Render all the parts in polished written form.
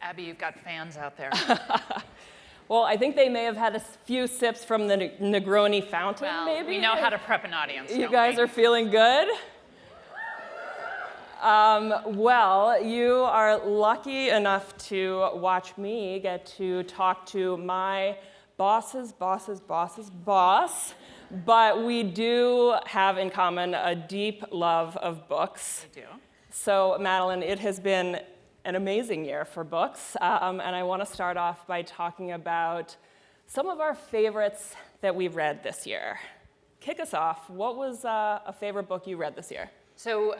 Abby, you've got fans out there. Well, I think they may have had a few sips from the Negroni fountain, Well, maybe. we know how to prep an audience, You don't guys we? are feeling good? Well, you are lucky enough to watch me get to talk to my boss's boss, but we do have in common a deep love of books. We do. So, Madeline, it has been an amazing year for books, and I want to start off by talking about some of our favorites that we've read this year. Kick us off. What was a favorite book you read this year? So,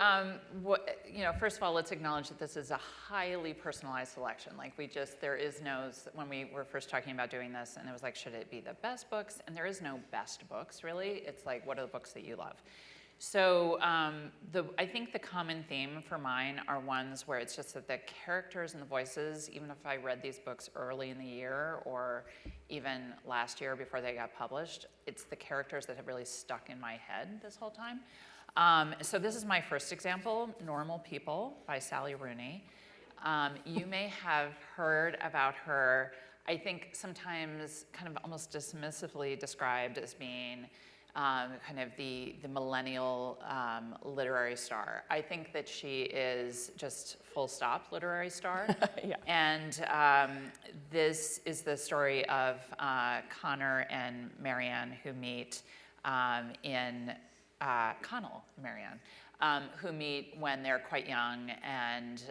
first of all, let's acknowledge that this is a highly personalized selection. Like there is no, when we were first talking about doing this, and it was like, should it be the best books? And there is no best books, really. It's like, what are the books that you love? So I think the common theme for mine are ones where it's just that the characters and the voices, even if I read these books early in the year or even last year before they got published, it's the characters that have really stuck in my head this whole time. So this is my first example, Normal People by Sally Rooney. You may have heard about her, I think sometimes kind of almost dismissively described as being kind of the millennial literary star. I think that she is just full stop literary star. Yeah. And this is the story of Connor and Marianne who meet Connell and Marianne, who meet when they're quite young, and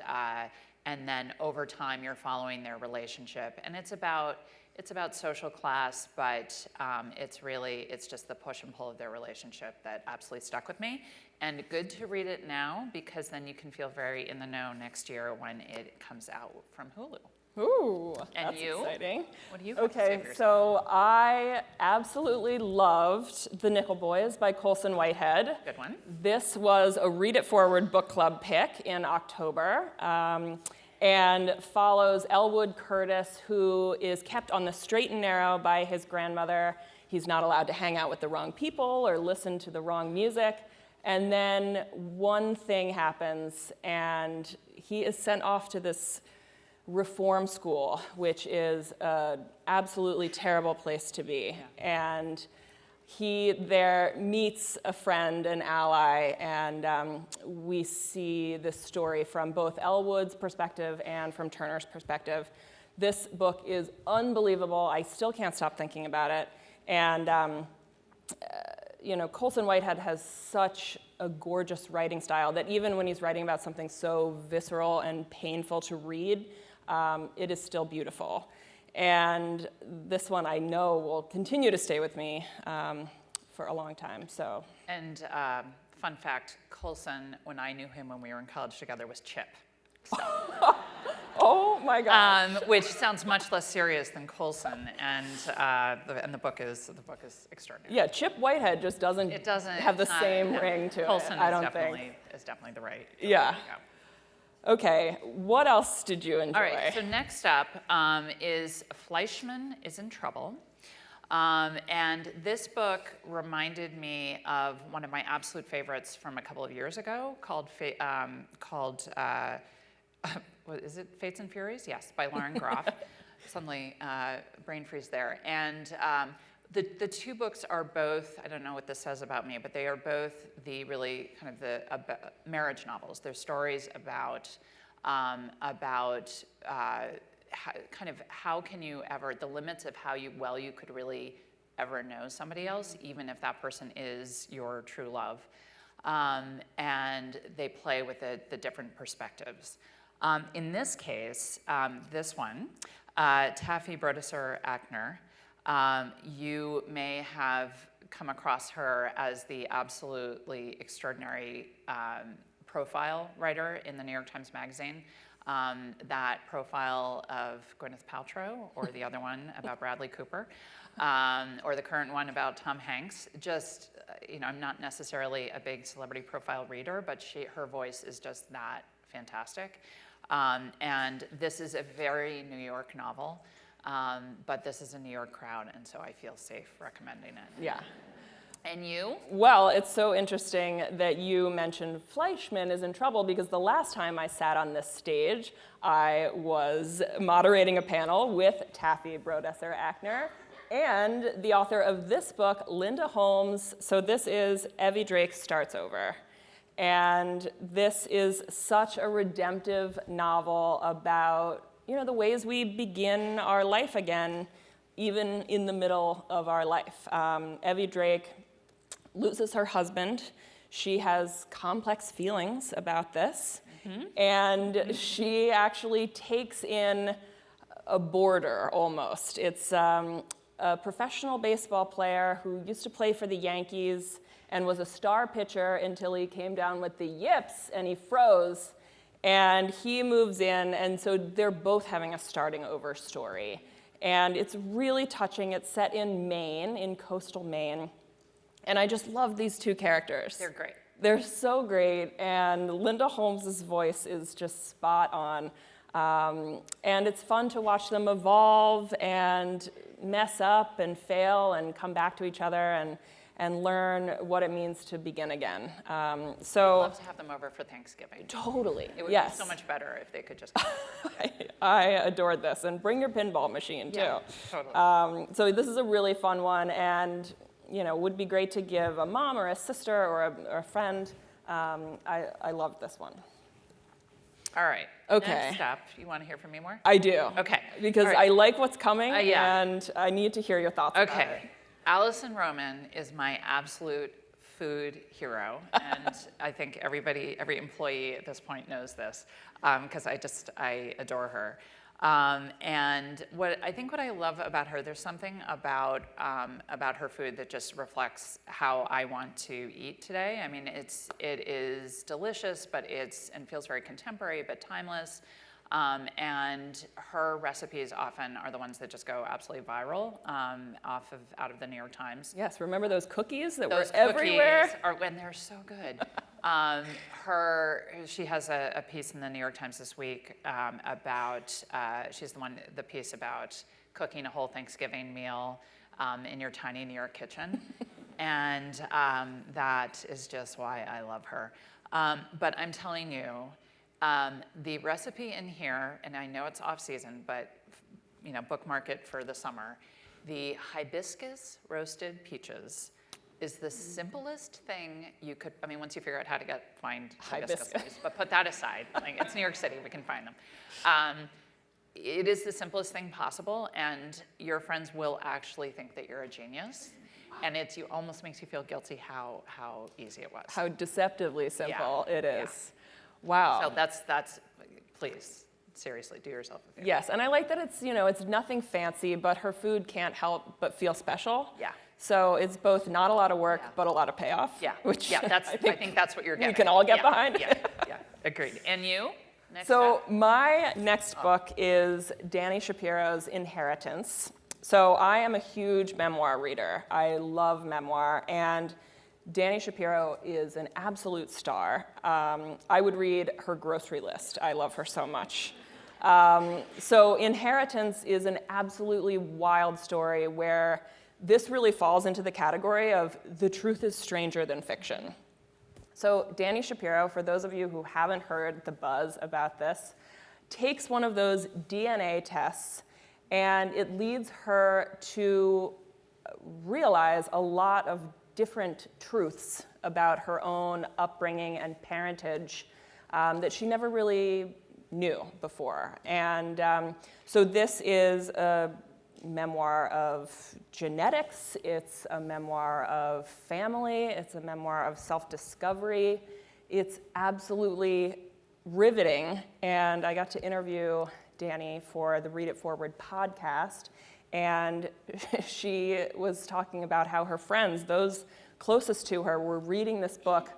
then over time you're following their relationship, and it's about social class, but it's just the push and pull of their relationship that absolutely stuck with me, and good to read it now because then you can feel very in the know next year when it comes out from Hulu. Ooh, And that's you? exciting. What do you have to say Okay, for yourself? so I absolutely loved The Nichol Boys by Colson Whitehead. Good one. This was a Read It Forward book club pick in October, and follows Elwood Curtis, who is kept on the straight and narrow by his grandmother. He's not allowed to hang out with the wrong people or listen to the wrong music. And then one thing happens, and he is sent off to this reform school, which is an absolutely terrible place to be. Yeah. And he there meets a friend, an ally, and we see the story from both Elwood's perspective and from Turner's perspective. This book is unbelievable. I still can't stop thinking about it. And Colson Whitehead has such a gorgeous writing style that even when he's writing about something so visceral and painful to read, it is still beautiful. And this one I know will continue to stay with me for a long time. So. And fun fact, Colson, when I knew him when we were in college together, was Chip. So. Oh my gosh. Which sounds much less serious than Colson, and the book is extraordinary. Yeah, Chip Whitehead just doesn't have the same ring to Colson it. I don't think. is definitely the right. Yeah. Okay, what else did you enjoy? All right, so next up is Fleischman is in Trouble. And this book reminded me of one of my absolute favorites from a couple of years ago called what is it, Fates and Furies? Yes, by Lauren Groff. Suddenly, brain freeze there. And the two books are both, I don't know what this says about me, but they are both the really kind of the marriage novels. They're stories about how can you ever, the limits of how you could really ever know somebody else, even if that person is your true love. And they play with the different perspectives. In this case, this one, Taffy Brodesser-Akner, you may have come across her as the absolutely extraordinary profile writer in the New York Times Magazine. That profile of Gwyneth Paltrow, or the other one about Bradley Cooper, or the current one about Tom Hanks. Just, I'm not necessarily a big celebrity profile reader, but her voice is just that fantastic. And this is a very New York novel, but this is a New York crowd, and so I feel safe recommending it. Yeah. And you? Well, it's so interesting that you mentioned Fleischman is in trouble, because the last time I sat on this stage, I was moderating a panel with Taffy Brodesser-Akner and the author of this book, Linda Holmes. So this is Evie Drake Starts Over. And this is such a redemptive novel about, the ways we begin our life again, even in the middle of our life. Evie Drake loses her husband. She has complex feelings about this. And she actually takes in a boarder almost. It's a professional baseball player who used to play for the Yankees and was a star pitcher until he came down with the yips and he froze. And he moves in, and so they're both having a starting over story. And it's really touching. It's set in Maine, in coastal Maine. And I just love these two characters. They're great. They're so great, and Linda Holmes' voice is just spot on. And it's fun to watch them evolve and mess up and fail and come back to each other and learn what it means to begin again. I'd love to have them over for Thanksgiving. Totally, It would yes. be so much better if they could just come over. I adored this, and bring your pinball machine, too. Yeah, totally. So this is a really fun one, and would be great to give a mom or a sister or a friend. I loved this one. All right. Okay. Next up, you want to hear from me more? I do. Okay. Because All right. I like what's coming, yeah. and I need to hear your thoughts about it. Okay. Alison Roman is my absolute food hero, and I think every employee at this point knows this, because I adore her. And what I love about her, there's something about her food that just reflects how I want to eat today. I mean, it is delicious, but and feels very contemporary, but timeless. And her recipes often are the ones that just go absolutely viral, out of the New York Times. Yes, remember those cookies that Those were everywhere? cookies are when they're so good. She has a piece in the New York Times this week about, the piece about cooking a whole Thanksgiving meal in your tiny New York kitchen. And that is just why I love her. But I'm telling you, the recipe in here, and I know it's off season, but bookmark it for the summer. The hibiscus roasted peaches is the simplest thing you could, once you figure out how to find hibiscus leaves, but put that aside. It's New York City, we can find them. It is the simplest thing possible, and your friends will actually think that you're a genius. And it almost makes you feel guilty how easy it was. How deceptively simple it is. Yeah. Wow. So that's please, seriously, do yourself a favor. Yes, and I like that it's nothing fancy, but her food can't help but feel special. Yeah. So it's both not a lot of work, but a lot of payoff. Yeah. Which I think that's what you're getting. we can all get behind. Yeah. Agreed. And you? Next up? My next book is Dani Shapiro's Inheritance. So I am a huge memoir reader. I love memoir, and Dani Shapiro is an absolute star. I would read her grocery list. I love her so much. So Inheritance is an absolutely wild story where this really falls into the category of the truth is stranger than fiction. So Dani Shapiro, for those of you who haven't heard the buzz about this, takes one of those DNA tests, and it leads her to realize a lot of different truths about her own upbringing and parentage that she never really knew before. And so this is a memoir of genetics, it's a memoir of family, it's a memoir of self-discovery. It's absolutely riveting, and I got to interview Dani for the Read It Forward podcast, and she was talking about how her friends, those closest to her, were reading this book,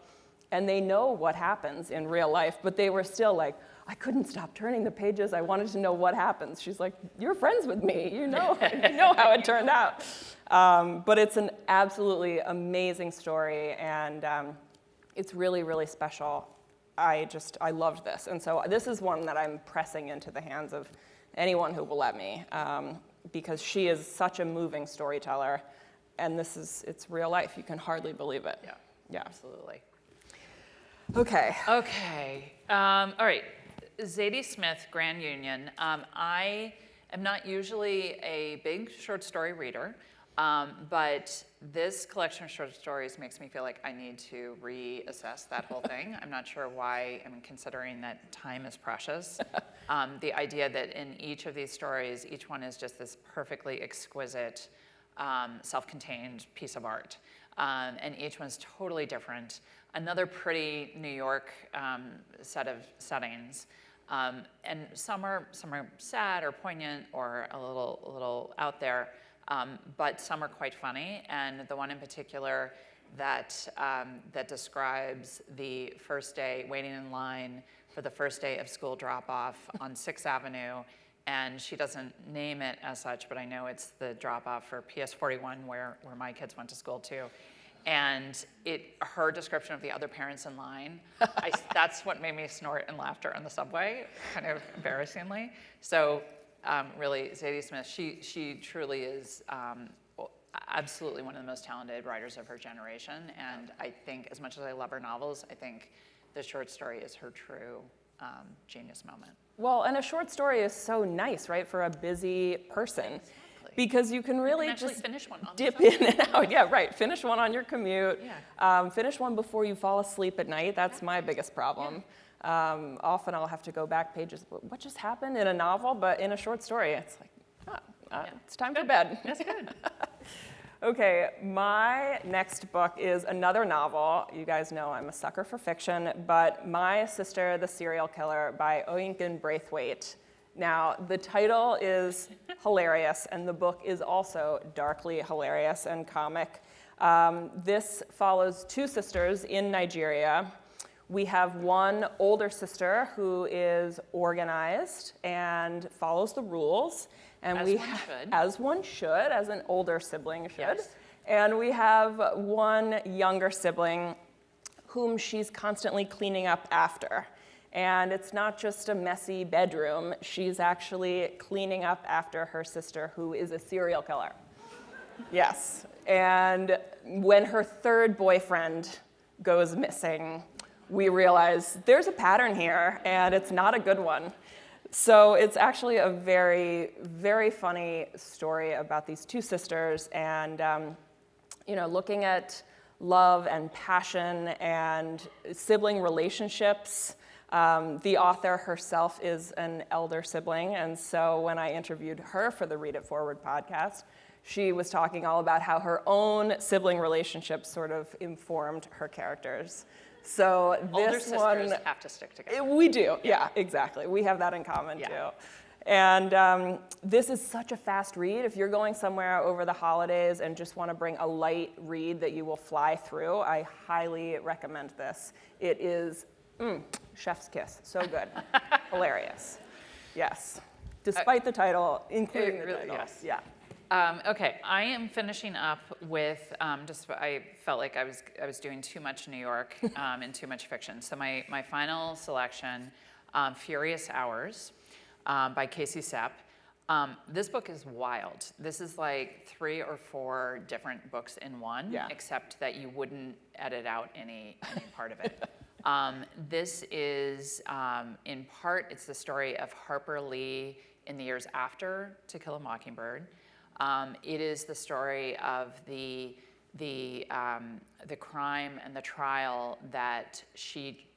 and they know what happens in real life, but they were still like, I couldn't stop turning the pages. I wanted to know what happens. She's like, you're friends with me. You know how it turned out. But it's an absolutely amazing story, and it's really, really special. I loved this. And so this is one that I'm pressing into the hands of anyone who will let me, because she is such a moving storyteller. and it's real life. You can hardly believe it. Yeah. Yeah. Absolutely. Okay. Okay. All right. Zadie Smith, Grand Union. I am not usually a big short story reader, but this collection of short stories makes me feel like I need to reassess that whole thing. I'm not sure why I'm considering that time is precious. The idea that in each of these stories, each one is just this perfectly exquisite, self-contained piece of art. And each one's totally different. Another pretty New York set of settings. And some are sad or poignant or a little out there, but some are quite funny. And the one in particular that describes the first day, waiting in line for the first day of school drop-off on 6th Avenue, and she doesn't name it as such, but I know it's the drop-off for PS 41 where my kids went to school too. And her description of the other parents in line, that's what made me snort in laughter on the subway, kind of embarrassingly. So really, Zadie Smith, she truly is absolutely one of the most talented writers of her generation. And I think, as much as I love her novels, I think the short story is her true genius moment. Well, and a short story is so nice, right, for a busy person. Exactly. Because you can really just finish one on dip in and out. Yeah, right. Finish one on your commute. Yeah. Finish one before you fall asleep at night. That's my biggest problem. Yeah. Often I'll have to go back pages. What just happened in a novel? But in a short story, it's like, it's time for bed. That's good. Okay, my next book is another novel. You guys know I'm a sucker for fiction, but My Sister, the Serial Killer by Oinken Braithwaite. Now, the title is hilarious, and the book is also darkly hilarious and comic. This follows two sisters in Nigeria. We have one older sister who is organized and follows the rules. And as one should, as an older sibling should. Yes. And we have one younger sibling whom she's constantly cleaning up after. And it's not just a messy bedroom. She's actually cleaning up after her sister, who is a serial killer. Yes. And when her third boyfriend goes missing, we realize there's a pattern here, and it's not a good one. So it's actually a very, very funny story about these two sisters and, looking at love and passion and sibling relationships. The author herself is an elder sibling, and so when I interviewed her for the Read It Forward podcast, she was talking all about how her own sibling relationships sort of informed her characters. So Older this sisters have to stick together. We do, yeah, exactly. We have that in common too. And this is such a fast read. If you're going somewhere over the holidays and just want to bring a light read that you will fly through, I highly recommend this. It is chef's kiss, so good, hilarious. Yes, despite the title, including the title. Yes. Yeah. Okay, I am finishing up with I felt like I was doing too much New York and too much fiction. So my final selection, Furious Hours, by Casey Sapp. This book is wild. This is like 3 or 4 different books in one, except that you wouldn't edit out any part of it. This is, in part, it's the story of Harper Lee in the years after To Kill a Mockingbird. It is the story of the crime and the trial that she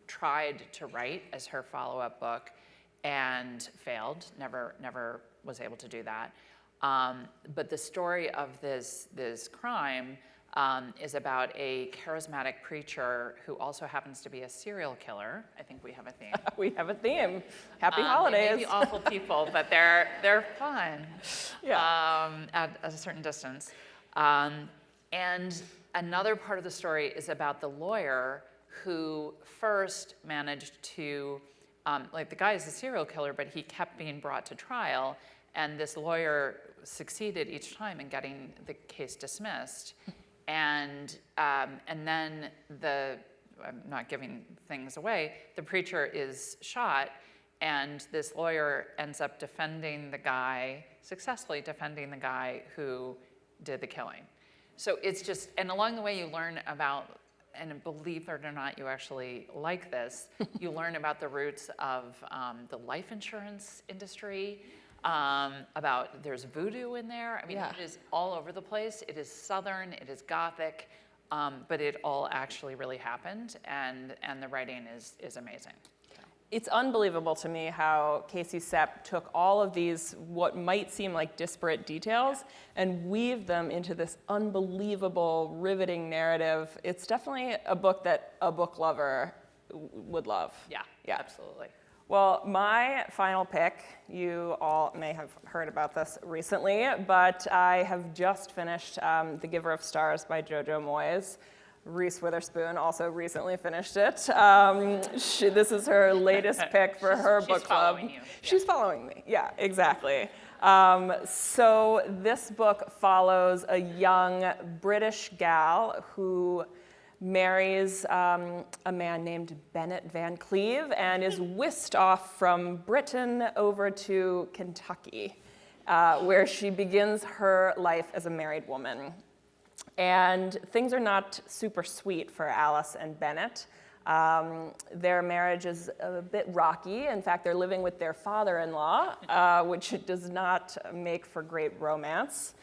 tried to write as her follow-up book and failed, never was able to do that. But the story of this crime is about a charismatic preacher who also happens to be a serial killer. I think we have a theme. We have a theme. Happy holidays. They may be awful people, but they're fun. Yeah. At a certain distance. And another part of the story is about the lawyer who first managed to, the guy is a serial killer, but he kept being brought to trial, and this lawyer succeeded each time in getting the case dismissed. And then I'm not giving things away, the preacher is shot, and this lawyer ends up successfully defending the guy who did the killing. So it's just, and along the way you learn about, and believe it or not, you actually like this, you learn about the roots of the life insurance industry, about there's voodoo in there. I mean, Yeah. it is all over the place. It is Southern, it is Gothic, but it all actually really happened, and the writing is amazing. It's unbelievable to me how Casey Sapp took all of these, what might seem like disparate details, and weaved them into this unbelievable, riveting narrative. It's definitely a book that a book lover would love. Yeah, absolutely. Well, my final pick, you all may have heard about this recently, but I have just finished The Giver of Stars by Jojo Moyes. Reese Witherspoon also recently finished it. This is her latest pick for her book club. Following you. She's following me, yeah, exactly. So this book follows a young British gal who marries a man named Bennett Van Cleve and is whisked off from Britain over to Kentucky, where she begins her life as a married woman. And things are not super sweet for Alice and Bennett. Their marriage is a bit rocky. In fact, they're living with their father-in-law, which does not make for great romance.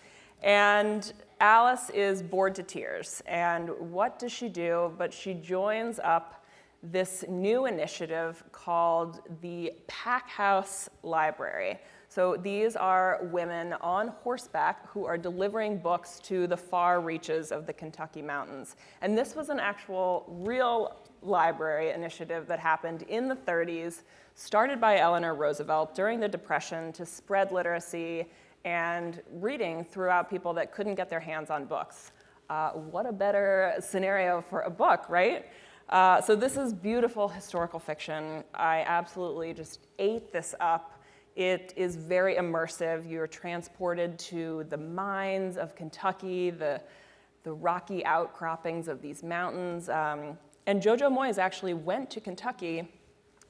And Alice is bored to tears. And what does she do? But she joins up this new initiative called the Pack House Library. So these are women on horseback who are delivering books to the far reaches of the Kentucky mountains. And this was an actual real library initiative that happened in the 30s, started by Eleanor Roosevelt during the Depression to spread literacy and reading throughout people that couldn't get their hands on books. What a better scenario for a book, right? So this is beautiful historical fiction. I absolutely just ate this up. It is very immersive. You're transported to the mines of Kentucky, the rocky outcroppings of these mountains. And Jojo Moyes actually went to Kentucky,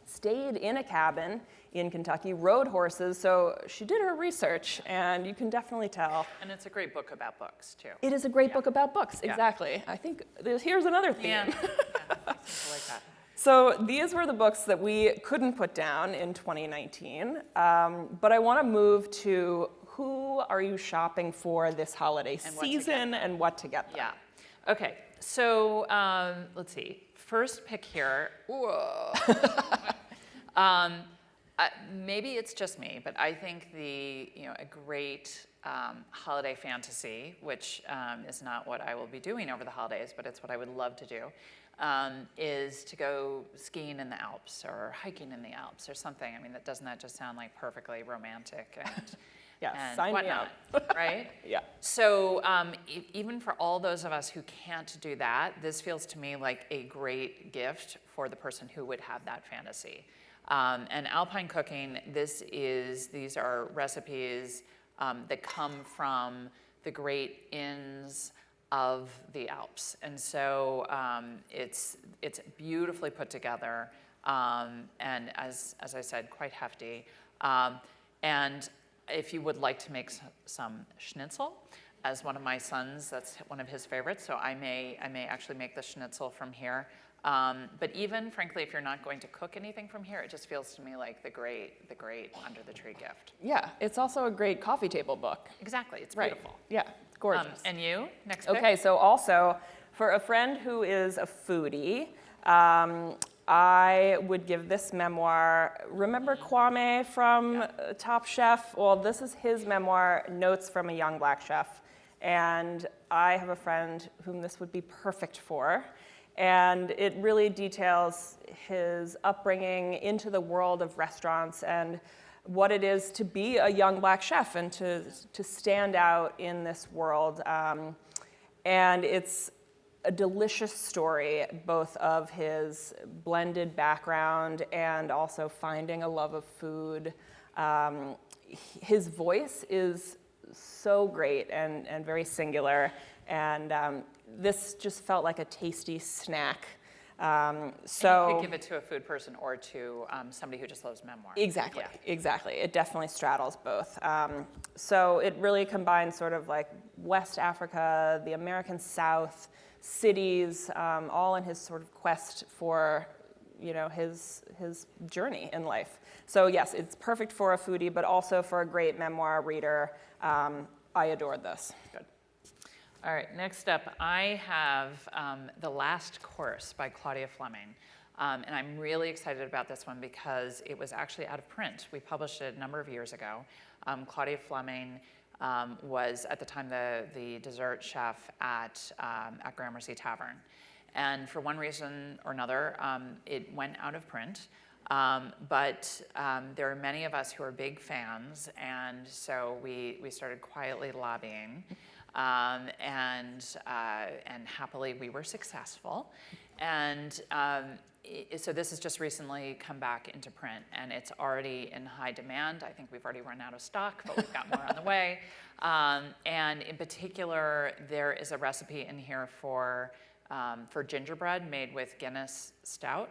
stayed in a cabin in Kentucky, rode horses, so she did her research, and you can definitely tell. And it's a great book about books, too. It is a great book about books, exactly. I think here's another theme. Yeah, I like that. So these were the books that we couldn't put down in 2019, but I want to move to who are you shopping for this holiday season and what to get them. Yeah. Okay. So let's see. First pick here. Whoa. Maybe it's just me, but I think a great holiday fantasy, which is not what I will be doing over the holidays, but it's what I would love to do, is to go skiing in the Alps or hiking in the Alps or something. I mean, doesn't that just sound like perfectly romantic and and sign whatnot, me up. right? Yeah. So even for all those of us who can't do that, this feels to me like a great gift for the person who would have that fantasy. And alpine cooking, these are recipes that come from the great inns of the Alps. And so it's beautifully put together, and as I said, quite hefty. And if you would like to make some schnitzel, as one of my sons, that's one of his favorites, so I may actually make the schnitzel from here. But even, frankly, if you're not going to cook anything from here, it just feels to me like the great under the tree gift. Yeah, it's also a great coffee table book. Exactly, it's beautiful. Yeah, gorgeous. And you, next pick? Okay, so also, for a friend who is a foodie, I would give this memoir, remember Kwame from Top Chef? Well, this is his memoir, Notes from a Young Black Chef. And I have a friend whom this would be perfect for. And it really details his upbringing into the world of restaurants and what it is to be a young black chef and to stand out in this world. And it's a delicious story, both of his blended background and also finding a love of food. His voice is so great and very singular. And this just felt like a tasty snack And you could give it to a food person or to somebody who just loves memoir. Exactly, Yeah. exactly. It definitely straddles both. So it really combines sort of like West Africa, the American South, cities, all in his sort of quest for, his journey in life. So yes, it's perfect for a foodie, but also for a great memoir reader. I adored this. Good. All right, next up, I have The Last Course by Claudia Fleming. And I'm really excited about this one because it was actually out of print. We published it a number of years ago. Claudia Fleming was, at the time, the dessert chef at Gramercy Tavern. And for one reason or another, it went out of print. But there are many of us who are big fans, and so we started quietly lobbying. And happily we were successful. And so this has just recently come back into print, and it's already in high demand. I think we've already run out of stock, but we've got more on the way. And in particular, there is a recipe in here for gingerbread made with Guinness Stout,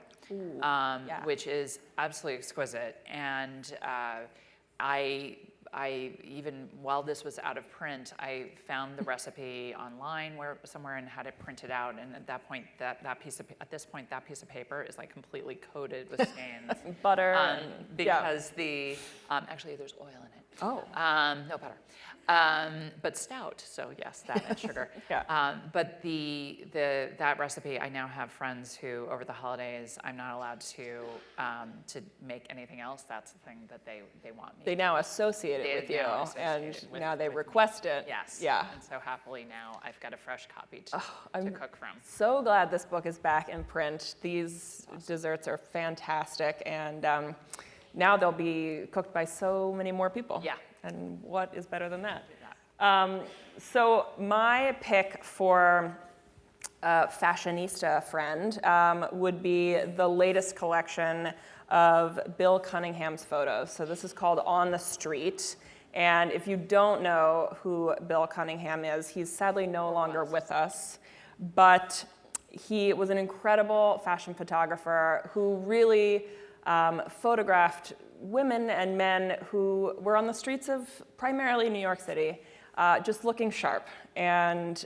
which is absolutely exquisite. And I even while this was out of print, I found the recipe online somewhere and had it printed out. And at that point, that piece of paper is like completely coated with stains. Butter. Because actually there's oil in it. Oh. No butter. But stout, so yes, that and sugar. But that recipe, I now have friends who, over the holidays, I'm not allowed to make anything else. That's the thing that they want me. They now associate it with you, and now they request it. Yes. Yeah. And so happily now I've got a fresh copy to cook from. So glad this book is back in print. These desserts are fantastic, and now they'll be cooked by so many more people. Yeah. And what is better than that? So my pick for a fashionista friend would be the latest collection of Bill Cunningham's photos. So this is called On the Street. And if you don't know who Bill Cunningham is, he's sadly no longer with us. But he was an incredible fashion photographer who really photographed women and men who were on the streets of primarily New York City, just looking sharp. And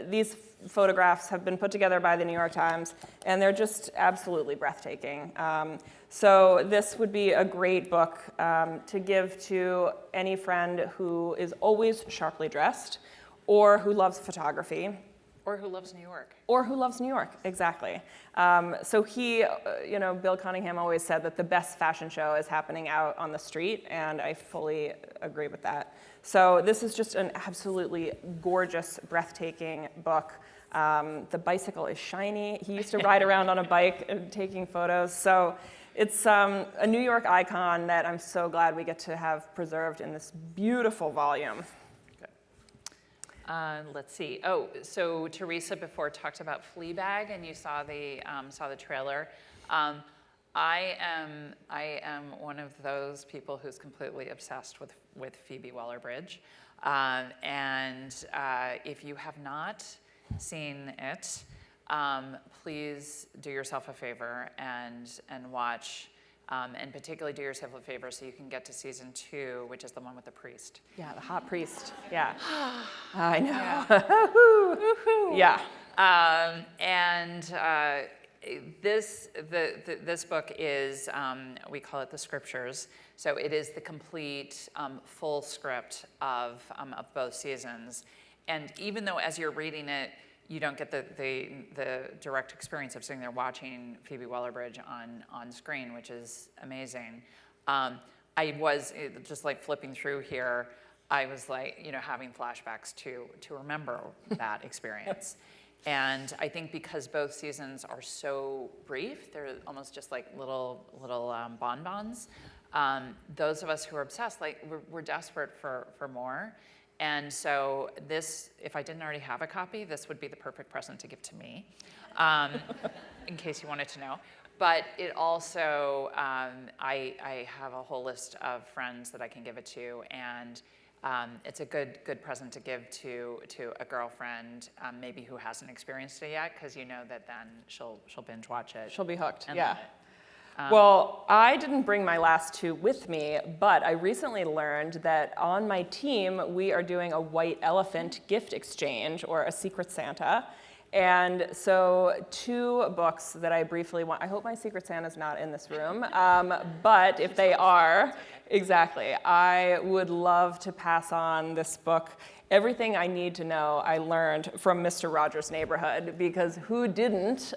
these photographs have been put together by the New York Times, and they're just absolutely breathtaking. So this would be a great book to give to any friend who is always sharply dressed, or who loves photography. Or who loves New York. Or who loves New York, exactly. So Bill Cunningham always said that the best fashion show is happening out on the street, and I fully agree with that. So this is just an absolutely gorgeous, breathtaking book. The bicycle is shiny. He used to ride around on a bike and taking photos. So it's a New York icon that I'm so glad we get to have preserved in this beautiful volume. Let's see. Oh, so Teresa before talked about Fleabag, and you saw the trailer. I am one of those people who's completely obsessed with Phoebe Waller-Bridge, and if you have not seen it, please do yourself a favor and watch. And particularly do yourself a favor so you can get to season 2, which is the one with the priest. Yeah, the hot priest. Yeah. I know. Yeah. Yeah. This book is, we call it the scriptures. So it is the complete full script of both seasons. And even though as you're reading it, you don't get the direct experience of sitting there watching Phoebe Waller-Bridge on screen, which is amazing. I was just like flipping through here. I was like, having flashbacks to remember that experience. And I think because both seasons are so brief, they're almost just like little bonbons. Those of us who are obsessed, like we're desperate for more. And so this, if I didn't already have a copy, this would be the perfect present to give to me, in case you wanted to know. But it also, I have a whole list of friends that I can give it to, and it's a good present to give to a girlfriend, maybe who hasn't experienced it yet, because you know that then she'll binge watch it. She'll be hooked, and yeah. love it. Well, I didn't bring my last two with me, but I recently learned that on my team, we are doing a white elephant gift exchange, or a Secret Santa. And so 2 books that I briefly want, I hope my Secret Santa's not in this room, but if they are, exactly, I would love to pass on this book. Everything I need to know I learned from Mr. Rogers' Neighborhood, because who didn't?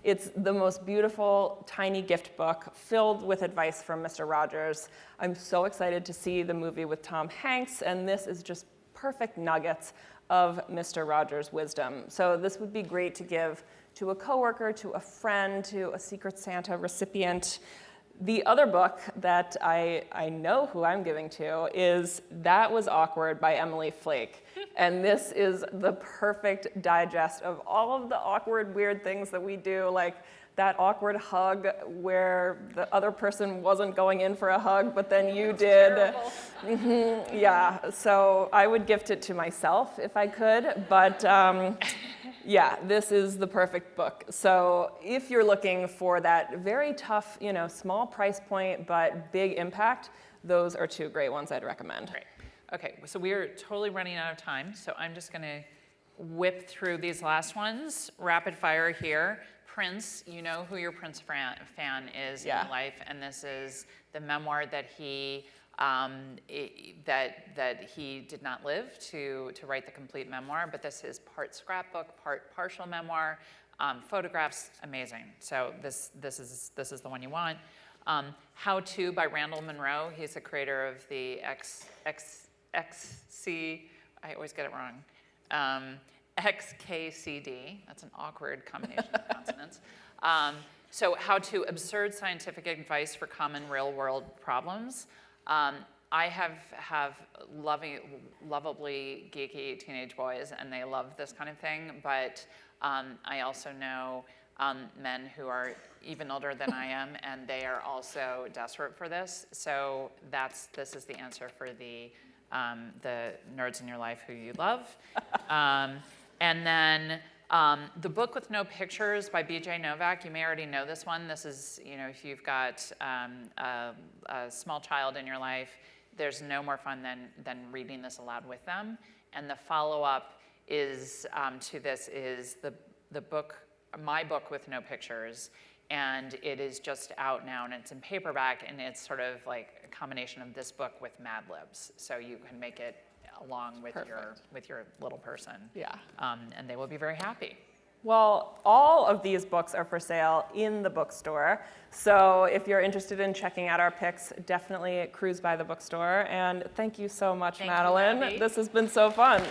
It's the most beautiful, tiny gift book filled with advice from Mr. Rogers. I'm so excited to see the movie with Tom Hanks, and this is just perfect nuggets of Mr. Rogers' wisdom. So this would be great to give to a coworker, to a friend, to a Secret Santa recipient. The other book that I know who I'm giving to is That Was Awkward by Emily Flake. And this is the perfect digest of all of the awkward, weird things that we do, like that awkward hug where the other person wasn't going in for a hug, but then you did. Mm-hmm, yeah, so I would gift it to myself if I could, but yeah, this is the perfect book. So if you're looking for that very tough, small price point, but big impact, those are 2 great ones I'd recommend. Great. Okay, so we are totally running out of time, so I'm just going to whip through these last ones, rapid fire here. Prince, you know who your Prince fan is in life, and this is the memoir that he that he did not live to write the complete memoir, but this is part scrapbook, part partial memoir, photographs, amazing. So this is the one you want. How To by Randall Munroe. He's the creator of the XKCD. I always get it wrong. XKCD. That's an awkward combination of consonants. So How To: Absurd Scientific Advice for Common Real-World Problems. I have lovably geeky teenage boys, and they love this kind of thing, but I also know men who are even older than I am, and they are also desperate for this. So this is the answer for the nerds in your life who you love. And then The Book with No Pictures by B.J. Novak. You may already know this one. This is, if you've got a small child in your life, there's no more fun than reading this aloud with them. And the follow-up is to this is the book, My Book with No Pictures, and it is just out now, and it's in paperback, and it's sort of like a combination of this book with Mad Libs, so you can make it along with your little person. Yeah. And they will be very happy. Well, all of these books are for sale in the bookstore. So if you're interested in checking out our picks, definitely cruise by the bookstore. And thank you so much, Madeline. Thank you, Abby. This has been so fun.